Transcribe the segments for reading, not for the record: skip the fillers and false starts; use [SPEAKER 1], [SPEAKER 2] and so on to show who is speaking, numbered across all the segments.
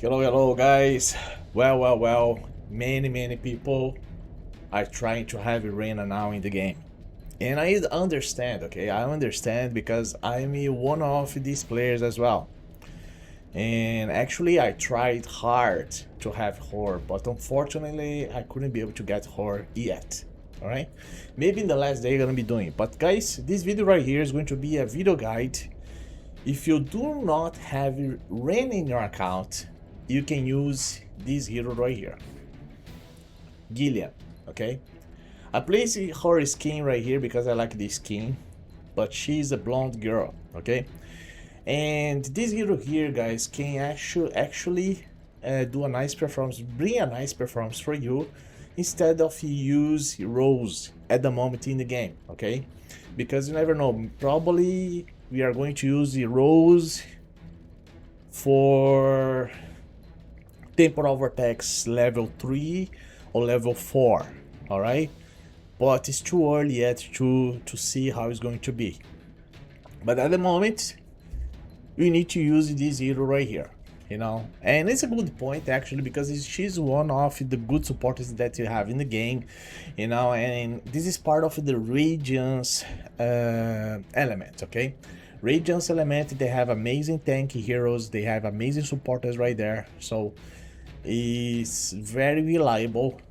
[SPEAKER 1] Hello guys. Well, many people are trying to have Rena now in the game. And I understand, okay? I understand because I'm one of these players as well. And actually I tried hard to have her, but unfortunately I couldn't be able to get her yet. Alright? Maybe in the last day I'm gonna be doing it. But guys, this video right here is going to be a video guide. If you do not have Rena in your account, you can use this hero right here, Gillian, okay? I place her skin right here because I like this skin, but she's a blonde girl, okay? And this hero here, guys, can actually do a nice performance, bring a nice performance for you, instead of use Rose at the moment in the game, okay? Because you never know, probably we are going to use the Rose for temporal vortex level 3 or level 4, all right? But it's too early yet to see how it's going to be. But at the moment, we need to use this hero right here, you know? And it's a good point actually, because she's one of the good supporters that you have in the game, you know? And this is part of the Radiance element, okay? Radiance element, they have amazing tanky heroes, they have amazing supporters right there, so it's very reliable.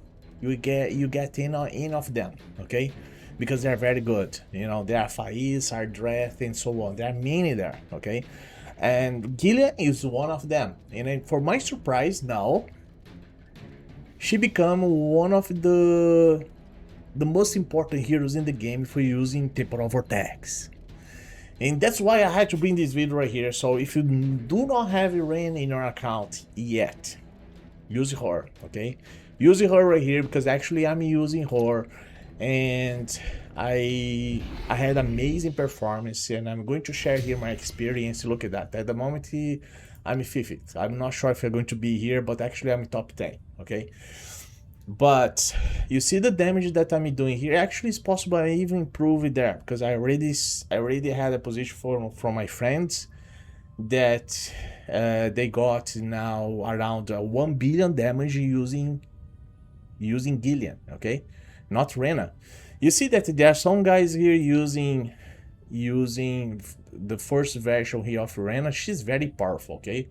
[SPEAKER 1] You get in of them, okay? Because they're very good, you know. There are Faiz, Ardreth, and so on. There are many there, okay? And Gileia is one of them. And for my surprise now, she become one of the most important heroes in the game for using temporal vortex. And that's why I had to bring this video right here. So if you do not have Rena in your account yet, use her, okay? Use her right here, because actually I'm using her and I had amazing performance, and I'm going to share here my experience. Look at that. At the moment I'm 5th. I'm not sure if I'm going to be here, but actually I'm top 10, okay? But you see the damage that I'm doing here. Actually, it's possible I even improve it there, because I already had a position from my friends that they got now around 1 billion damage using Gillian, okay? Not Rena. You see that there are some guys here using the first version here of Rena. She's very powerful, okay?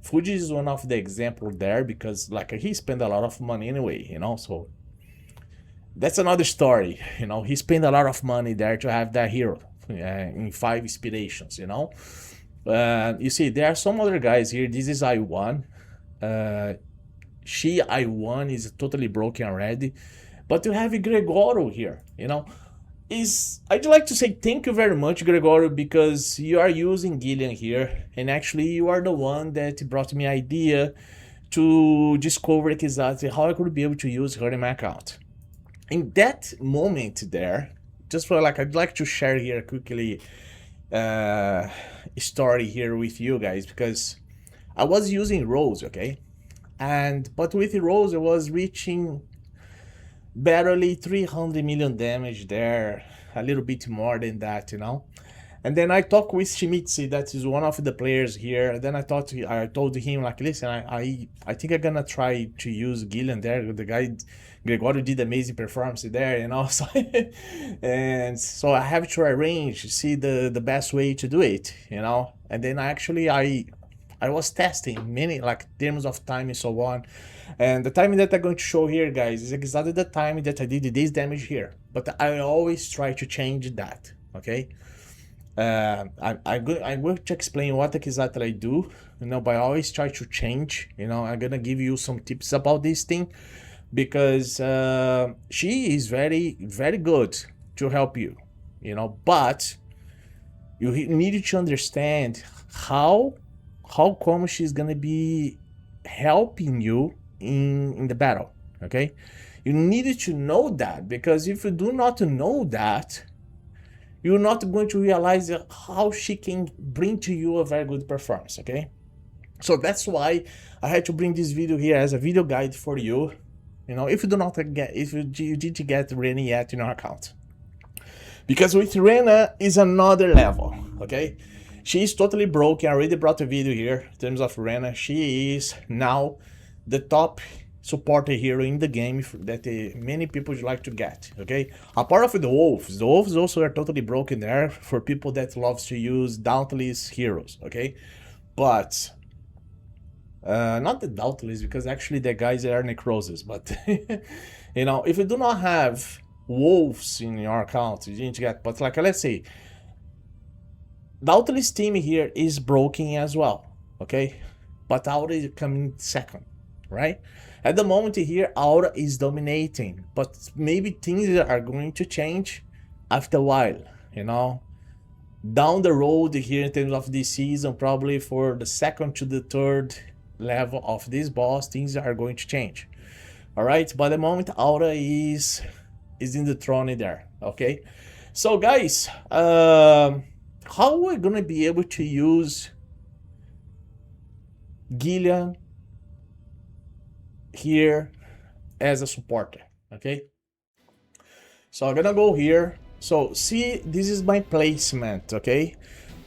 [SPEAKER 1] Fuji is one of the example there, because like he spent a lot of money anyway, you know, so that's another story, you know. He spent a lot of money there to have that hero in 5 inspirations, you know. You see, there are some other guys here. This is I1. She I1 is totally broken already. But you have Gregoro here, you know. I'd like to say thank you very much, Gregoro, because you are using Gillian here. And actually, you are the one that brought me idea to discover exactly how I could be able to use her in my account. In that moment there, just for like, I'd like to share here quickly story here with you guys, because I was using Rose, okay, but with Rose I was reaching barely 300 million damage there, a little bit more than that, you know. And then I talked with Shimizu, that is one of the players here, and then I told him, like, listen, I think I'm gonna try to use Gillian there. The guy Gregorio did amazing performance there, you know. So and so I have to arrange, see the best way to do it, you know. And then I was testing many, like, terms of time and so on. And the timing that I'm going to show here, guys, is exactly the time that I did this damage here. But I always try to change that, okay? I'm going to explain what exactly I do, you know, but I always try to change, you know. I'm gonna give you some tips about this thing, because she is very good to help you, you know, but you need to understand how come she's gonna be helping you in the battle, okay? You needed to know that, because if you do not know that, you're not going to realize how she can bring to you a very good performance, okay? So that's why I had to bring this video here as a video guide for you, you know, if you didn't get Rena yet in your account. Because with Rena is another level, okay? She is totally broken. I already brought a video here in terms of Rena. She is now the top supporter hero in the game that many people would like to get, okay? Apart of the wolves also are totally broken there for people that loves to use Dauntless heroes, okay? But not the Dauntless, because actually the guys are necroses, but you know, if you do not have wolves in your account, you need to get, but like, let's say Dauntless team here is broken as well, okay? But Aura is coming second, right? At the moment here, Aura is dominating, but maybe things are going to change after a while, you know? Down the road here in terms of this season, probably for the second to the third level of this boss, things are going to change, all right? But at the moment, Aura is in the throne there, okay? So guys, how are we gonna be able to use Gillian here as a supporter, okay? So I'm gonna go here. So see, this is my placement, okay?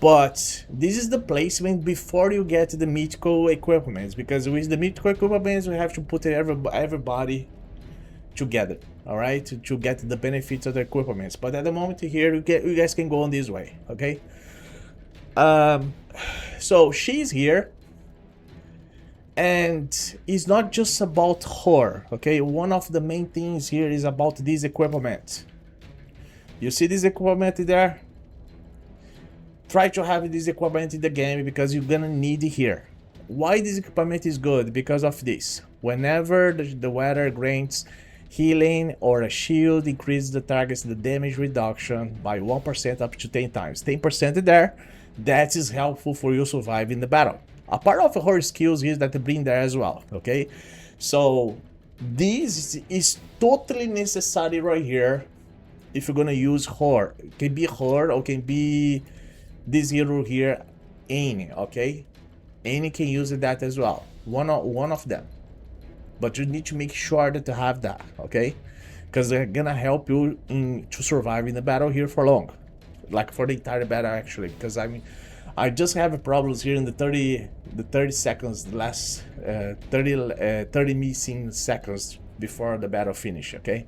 [SPEAKER 1] But this is the placement before you get the mythical equipments, because with the mythical equipments we have to put everybody together, all right, to get the benefits of the equipments. But at the moment here, you guys can go on this way, okay? So she's here, and it's not just about her, okay? One of the main things here is about this equipment. You see this equipment there? Try to have this equipment in the game because you're gonna need it here. Why this equipment is good? Because of this. Whenever the weather grants healing or a shield, increases the target's damage reduction by 1% up to 10 times. 10% there, that is helpful for you surviving the battle. A part of her skills here that they bring there as well, okay? So this is totally necessary right here if you're gonna use her. It can be her or can be this hero here, any, okay? Any can use that as well. One of them. But you need to make sure that you have that, okay? Because they're gonna help you to survive in the battle here for long, like for the entire battle actually. Because I just have problems here in the 30 seconds, the last 30 missing seconds before the battle finish, okay?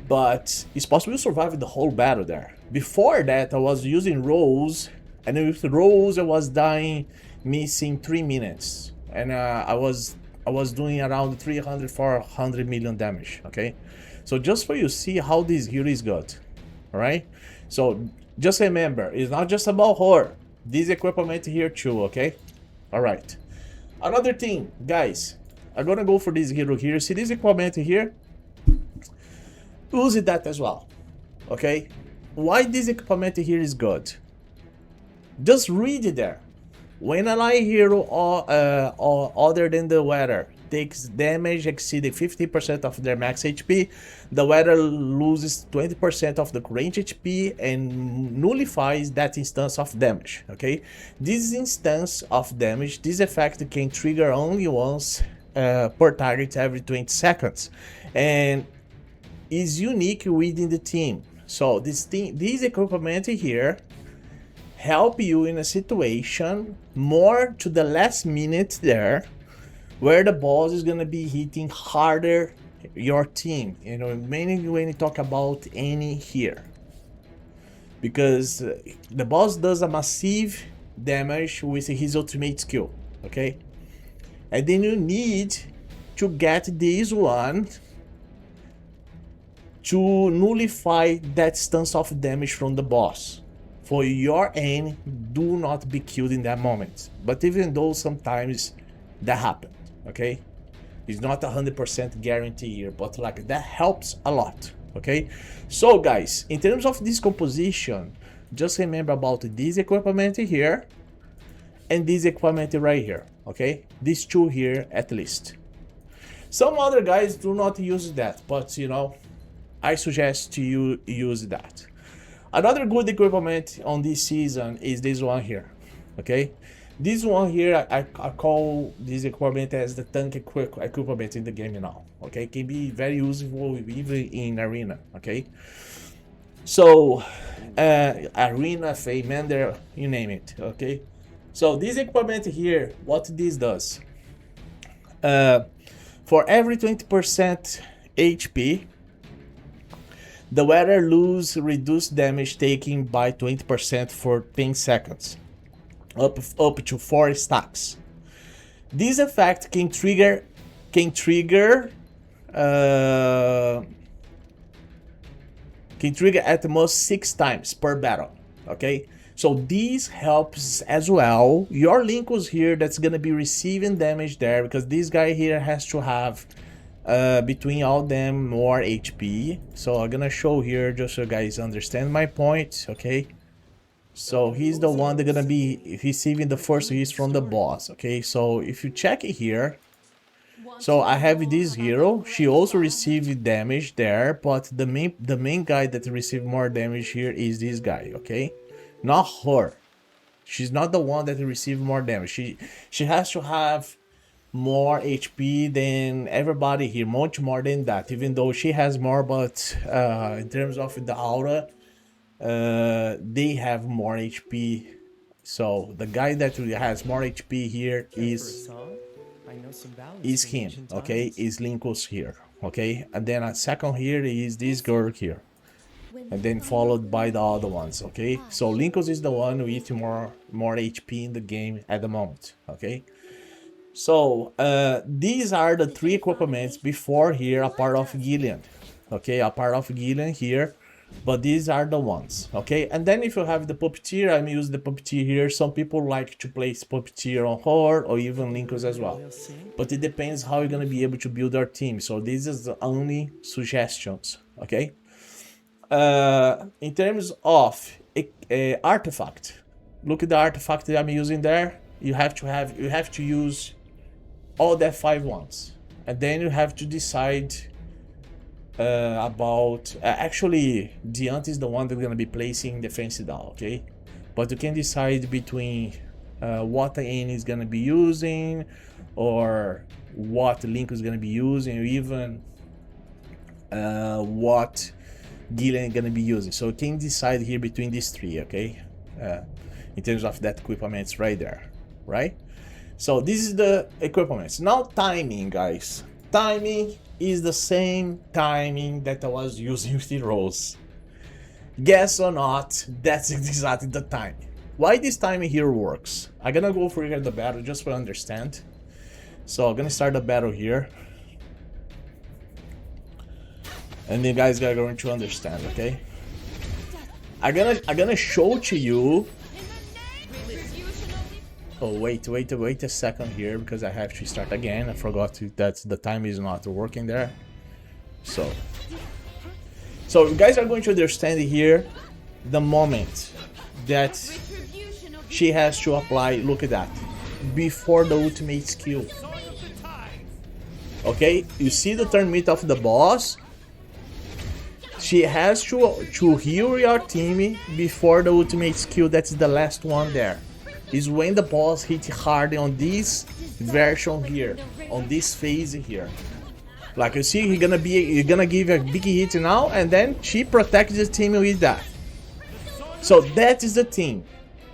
[SPEAKER 1] But it's possible to survive the whole battle there. Before that, I was using rolls, and with rolls I was dying, missing 3 minutes, and I was doing around 300-400 million damage, okay? So just for you see how this hero is good, all right? So just remember, it's not just about her. This equipment here too, okay? All right. Another thing, guys, I'm gonna go for this hero here. See this equipment here? Use that as well, okay? Why this equipment here is good? Just read it there. When an ally hero or other than the weather takes damage exceeding 50% of their max HP, the weather loses 20% of the current HP and nullifies that instance of damage, okay? This instance of damage, this effect can trigger only once per target every 20 seconds. And is unique within the team. So this equipment here help you in a situation more to the last minute there, where the boss is gonna be hitting harder your team. You know, mainly when you talk about any here, because the boss does a massive damage with his ultimate skill, okay? And then you need to get this one to nullify that stance of damage from the boss. For your aim, do not be killed in that moment. But even though sometimes that happens, okay? It's not 100% guarantee here, but like that helps a lot, okay? So guys, in terms of this composition, just remember about this equipment here and this equipment right here, okay? These two here at least. Some other guys do not use that, but you know, I suggest you use that. Another good equipment on this season is this one here, okay? This one here, I call this equipment as the tank equipment in the game now, okay? It can be very useful even in arena, okay? So Arena, Faymander, you name it, okay? So this equipment here, what this does, for every 20% HP, the wearer lose reduced damage taken by 20% for 10 seconds, up to 4 stacks. This effect can trigger at the most 6 times per battle, okay? So this helps as well your Linkus here that's gonna be receiving damage there, because this guy here has to have between all them more HP. So I'm gonna show here just so you guys understand my point, okay? So he's the one that's gonna be receiving the first hits from the boss, okay? So if you check it here, so I have this hero, she also received damage there, but the main guy that received more damage here is this guy, okay? Not her. She's not the one that received more damage. She has to have more HP than everybody here, much more than that, even though she has more, but in terms of the aura, they have more HP. So the guy that has more HP here is him, okay? Is Linkus here, okay? And then a second here is this girl here, and then followed by the other ones, okay? So Linkus is the one with more HP in the game at the moment, okay? So these are the 3 equipments before here, a part of Gillian, okay? A part of Gillian here, but these are the ones, okay? And then if you have the Puppeteer, I'm using the Puppeteer here. Some people like to place Puppeteer on her or even Linkus as well, but it depends how you're gonna be able to build our team. So this is the only suggestions, okay? In terms of artifact, look at the artifact that I'm using there. You have to use all the 5 ones, and then you have to decide about actually Diant is the one that's gonna be placing defense down, okay? But you can decide between what N is gonna be using, or what Link is gonna be using, or even what Gillian is gonna be using. So you can decide here between these 3, okay? In terms of that equipment right there, right? So this is the equipment. Now timing, guys. Timing is the same timing that I was using with the rolls. Guess or not, that's exactly the time. Why this timing here works? I'm gonna go for the battle just to understand. So I'm gonna start the battle here, and you guys are going to understand, okay? I'm gonna show to you. Oh, wait a second here, because I have to start again. I forgot that the time is not working there. So you guys are going to understand here the moment that she has to apply. Look at that, before the ultimate skill. Okay, you see the turn meter of the boss. She has to heal your team before the ultimate skill. That's the last one there. Is when the boss hit hard on this version here, on this phase here. Like you see, you're gonna give a big hit now, and then she protects the team with that. So that is the thing,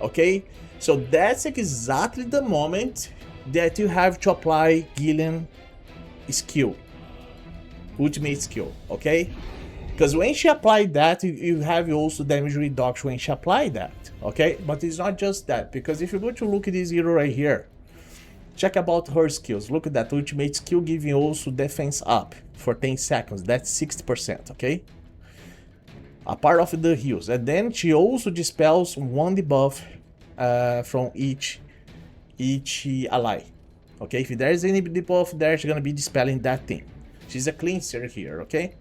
[SPEAKER 1] okay? So that's exactly the moment that you have to apply Gillian skill, ultimate skill, okay? Because when she applied that, you have also damage reduction when she applied that, okay? But it's not just that, because if you go to look at this hero right here, check about her skills. Look at that, ultimate skill giving also defense up for 10 seconds. That's 60%, okay? A part of the heals. And then she also dispels 1 debuff from each ally, okay? If there's any debuff there, she's gonna be dispelling that thing. She's a cleanser here, okay?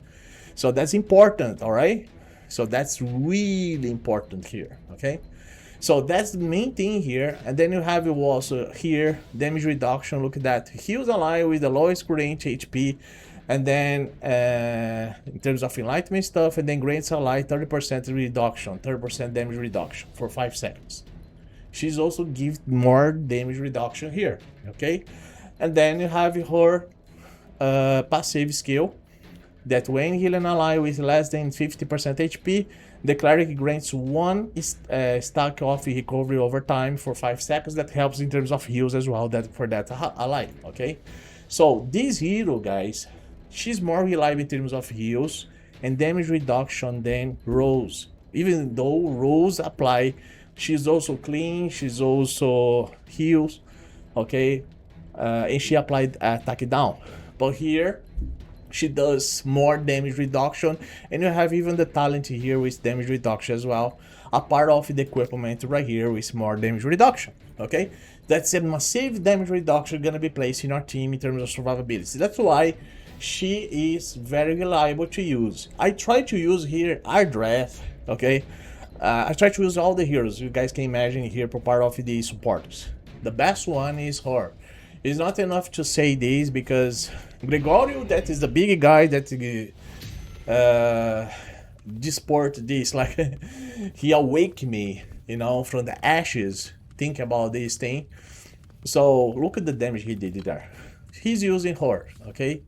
[SPEAKER 1] So that's important, all right? So that's really important here, okay? So that's the main thing here. And then you have also here, damage reduction. Look at that. Heals ally with the lowest current HP. And then in terms of enlightenment stuff, and then grants ally 30% reduction, 30% damage reduction for 5 seconds. She's also gives more damage reduction here, okay? And then you have her passive skill, that when heal an ally with less than 50% HP, The cleric grants 1 stack of recovery over time for 5 seconds. That helps in terms of heals as well, that for that ally, okay? So this hero, guys, she's more reliable in terms of heals and damage reduction than Rose. Even though Rose apply, she's also clean, she's also heals, okay? And she applied attack down. But here, she does more damage reduction, and you have even the talent here with damage reduction as well, a part of the equipment right here with more damage reduction, okay? That's a massive damage reduction gonna be placed in our team in terms of survivability. That's why she is very reliable to use. I try to use here Ardreth, okay? I try to use all the heroes you guys can imagine here for part of the supporters. The best one is her. It's not enough to say this because Gregorio, that is the big guy that disport this, like he awake me, you know, from the ashes. Think about this thing. So look at the damage he did there. He's using her, okay?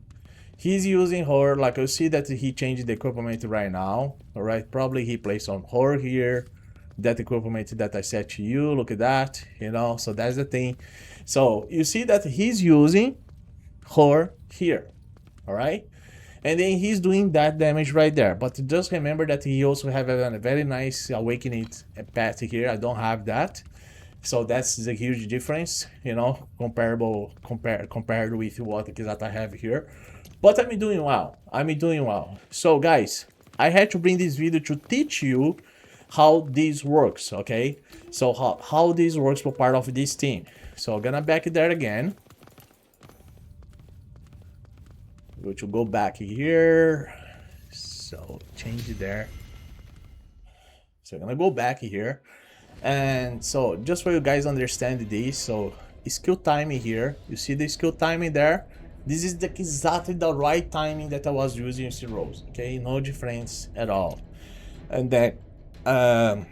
[SPEAKER 1] He's using her, like you see that he changed the equipment right now, all right? Probably he placed on her here, that equipment that I said to you, look at that, you know, so that's the thing. So you see that he's using her here, all right? And then he's doing that damage right there. But just remember that he also have a very nice awakening path here. I don't have that. So that's the huge difference, you know, compared with what that I have here. But I'm doing well. I'm doing well. So guys, I had to bring this video to teach you how this works, okay? So how this works for part of this team. So I'm gonna back there again. We're going to go back here. So change it there. So I'm gonna go back here. And so just for you guys understand this, so skill timing here, you see the skill timing there? This is exactly the right timing that I was using in Rose, okay? No difference at all. And then I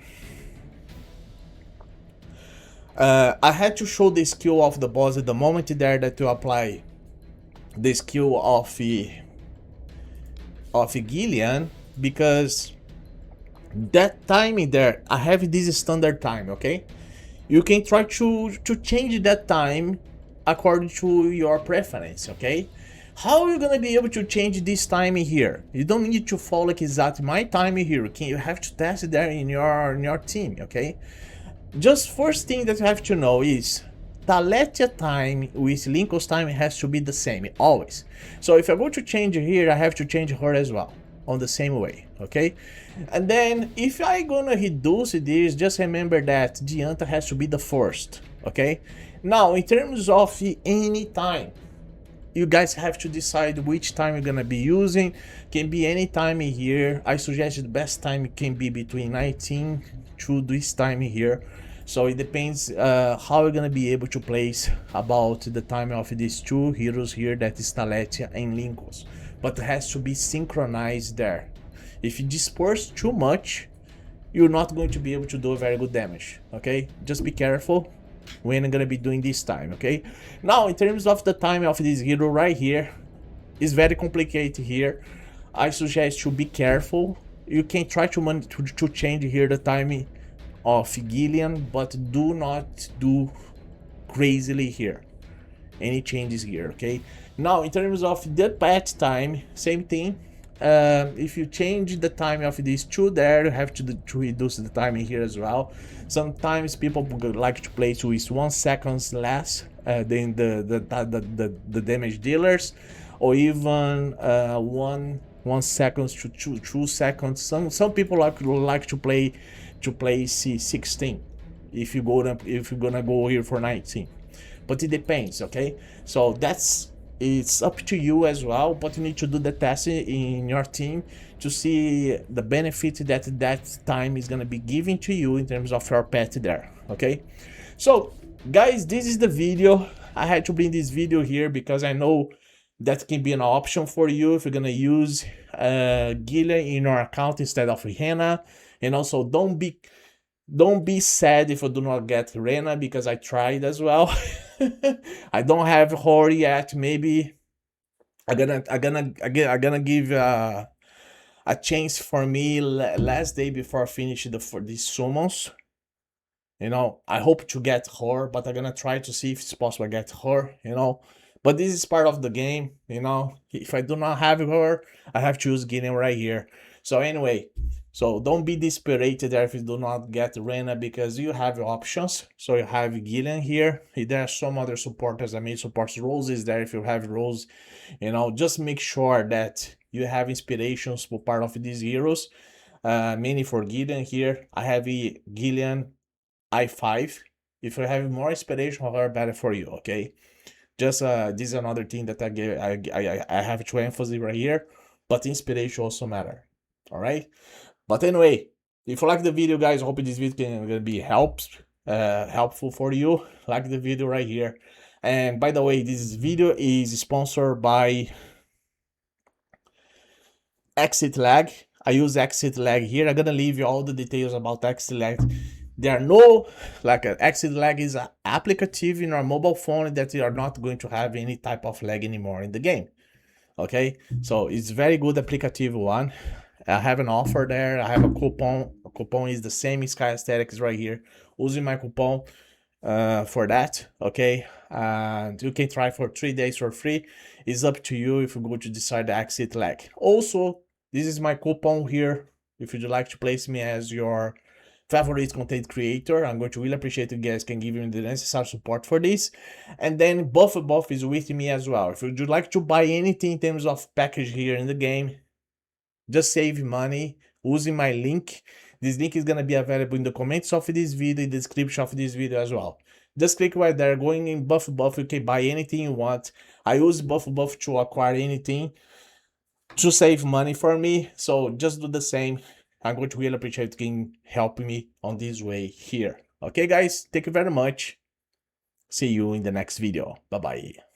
[SPEAKER 1] had to show the skill of the boss at the moment there that you apply the skill of Gillian, because that timing there, I have this standard time, okay? You can try to change that time according to your preference, okay? How are you gonna be able to change this timing here? You don't need to follow like exactly my timing here. You have to test it there in your team, okay? Just first thing that you have to know is Taletia time with Lincoln's time has to be the same, always. So if I go to change here, I have to change her as well, on the same way, okay? And then if I gonna reduce this, just remember that Dianta has to be the first, okay? Now, in terms of any time, you guys have to decide which time you're gonna be using. Can be any time here. I suggest the best time can be between 19 to this time here. So it depends how you're gonna be able to place about the time of these two heroes here, that is Taletia and Linkos. But it has to be synchronized there. If you disperse too much, you're not going to be able to do a very good damage, okay? Just be careful when I'm gonna be doing this time, okay? Now, in terms of the time of this hero right here, it's very complicated here. I suggest you be careful. You can try to change here the timing of Gillian, but do not do crazily here any changes here, okay? Now, in terms of the patch time, same thing. If you change the time of these two there, you have to reduce the timing here as well. Sometimes people like to play with 1 second less than the damage dealers, or even 1 second to 2 seconds. Some people like to play C16 if you're gonna go here for 19, but it depends, okay? So it's up to you as well, but you need to do the testing in your team to see the benefit that time is gonna be giving to you in terms of your pet there, okay? So guys, this is the video. I had to bring this video here because I know that can be an option for you if you're gonna use Gileia in your account instead of Rena. And also don't be sad if you do not get Rena, because I tried as well. I don't have her yet. Maybe I'm gonna give a chance for me last day before I finish for these summons. You know, I hope to get her, but I'm gonna try to see if it's possible to get her, you know. But this is part of the game, you know. If I do not have her, I have to use Gillian right here. So anyway, so don't be desperate there if you do not get Rena, because you have options. So you have Gillian here. There are some other supporters. I mean, supports Rose is there if you have Rose. You know, just make sure that you have inspirations for part of these heroes. Mainly for Gillian here. I have Gillian I5. If you have more inspiration, however, better for you, okay? Just this is another thing that I have to emphasize right here, but inspiration also matter, all right? But anyway, if you like the video, guys, I hope this video can be helpful for you. Like the video right here. And by the way, this video is sponsored by Exit Lag. I use Exit Lag here. I'm gonna leave you all the details about Exit Lag. There are no, like, Exit Lag is an applicative in our mobile phone that you are not going to have any type of lag anymore in the game. Okay, so it's very good applicative one. I have an offer there. I have a coupon. A coupon is the same Sky Aesthetics right here. Using my coupon for that, okay? And you can try for 3 days for free. It's up to you if you go to decide the Exit Lag. Also, this is my coupon here. If you'd like to place me as your favorite content creator, I'm going to really appreciate you guys can give me the necessary support for this. And then BUFFBUFF is with me as well. If you'd like to buy anything in terms of package here in the game, just save money using my link. This link is gonna be available in the comments of this video, in the description of this video as well. Just click right there, going in BUFFBUFF, you can buy anything you want. I use BUFFBUFF to acquire anything to save money for me, so just do the same. I'm going to really appreciate you helping me on this way here. Okay, guys, thank you very much. See you in the next video. Bye-bye.